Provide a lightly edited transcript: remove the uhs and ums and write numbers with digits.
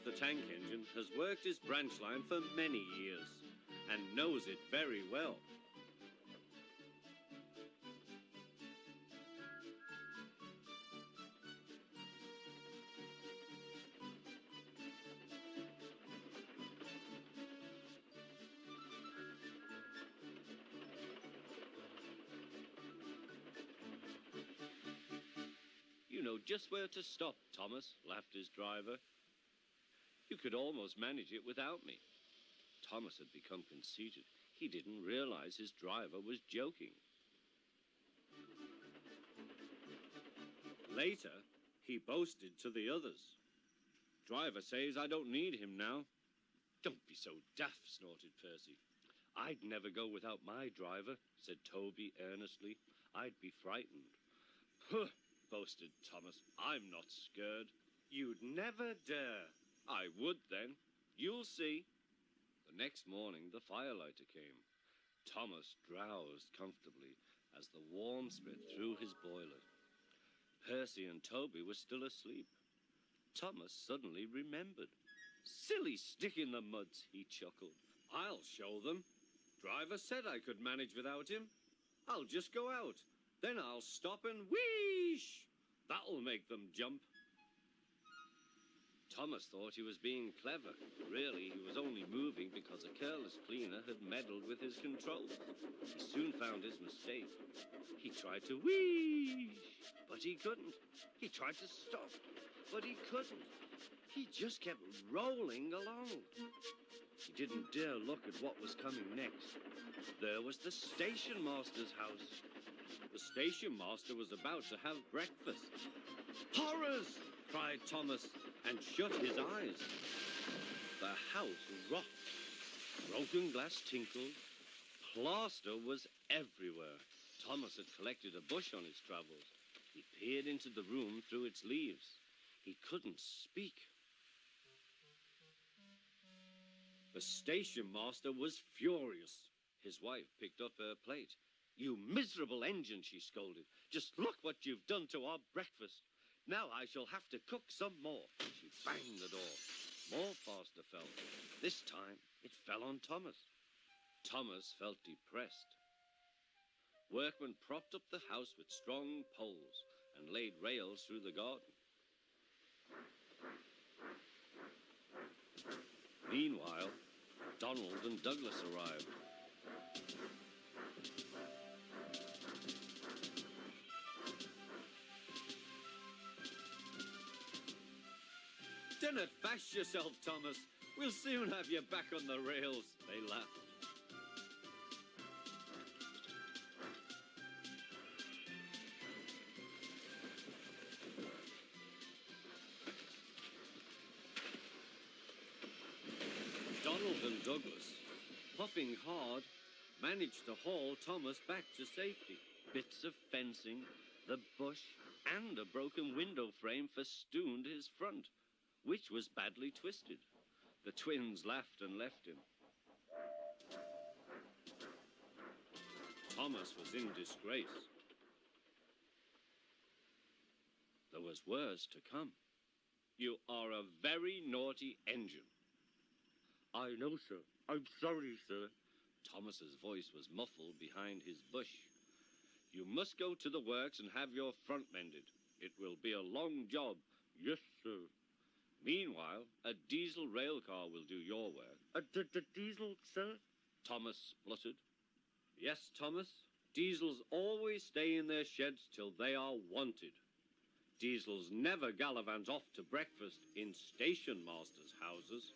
the tank engine has worked his branch line for many years and knows it very well. You know just where to stop, Thomas, laughed his driver. You could almost manage it without me. Thomas had become conceited. He didn't realize his driver was joking. Later, he boasted to the others. Driver says I don't need him now. Don't be so daft, snorted Percy. I'd never go without my driver, said Toby earnestly. I'd be frightened. Huh, boasted Thomas. I'm not scared. You'd never dare. I would then. You'll see. The next morning, the firelighter came. Thomas drowsed comfortably as the warmth spread through his boiler. Percy and Toby were still asleep. Thomas suddenly remembered. Silly stick in the muds, he chuckled. I'll show them. Driver said I could manage without him. I'll just go out. Then I'll stop and wheesh. That'll make them jump. Thomas thought he was being clever. Really, he was only moving because a careless cleaner had meddled with his controls. He soon found his mistake. He tried to wheesh, but he couldn't. He tried to stop, but he couldn't. He just kept rolling along. He didn't dare look at what was coming next. There was the station master's house. The station master was about to have breakfast. Horrors! Cried Thomas, and shut his eyes. The house rocked. Broken glass tinkled. Plaster was everywhere. Thomas had collected a bush on his travels. He peered into the room through its leaves. He couldn't speak. The station master was furious. His wife picked up her plate. You miserable engine, she scolded. Just look what you've done to our breakfast. Now I shall have to cook some more. She banged the door. More plaster fell. This time, it fell on Thomas. Thomas felt depressed. Workmen propped up the house with strong poles and laid rails through the garden. Meanwhile, Donald and Douglas arrived. Don't fash yourself, Thomas. We'll soon have you back on the rails, they laughed. Donald and Douglas, puffing hard, managed to haul Thomas back to safety. Bits of fencing, the bush, and a broken window frame festooned his front, which was badly twisted. The twins laughed and left him. Thomas was in disgrace. There was worse to come. You are a very naughty engine. I know, sir. I'm sorry, sir. Thomas's voice was muffled behind his bush. You must go to the works and have your front mended. It will be a long job. Yes, sir. Meanwhile, a diesel rail car will do your work. The diesel, sir? Thomas spluttered. Yes, Thomas. Diesels always stay in their sheds till they are wanted. Diesels never gallivant off to breakfast in station masters' houses.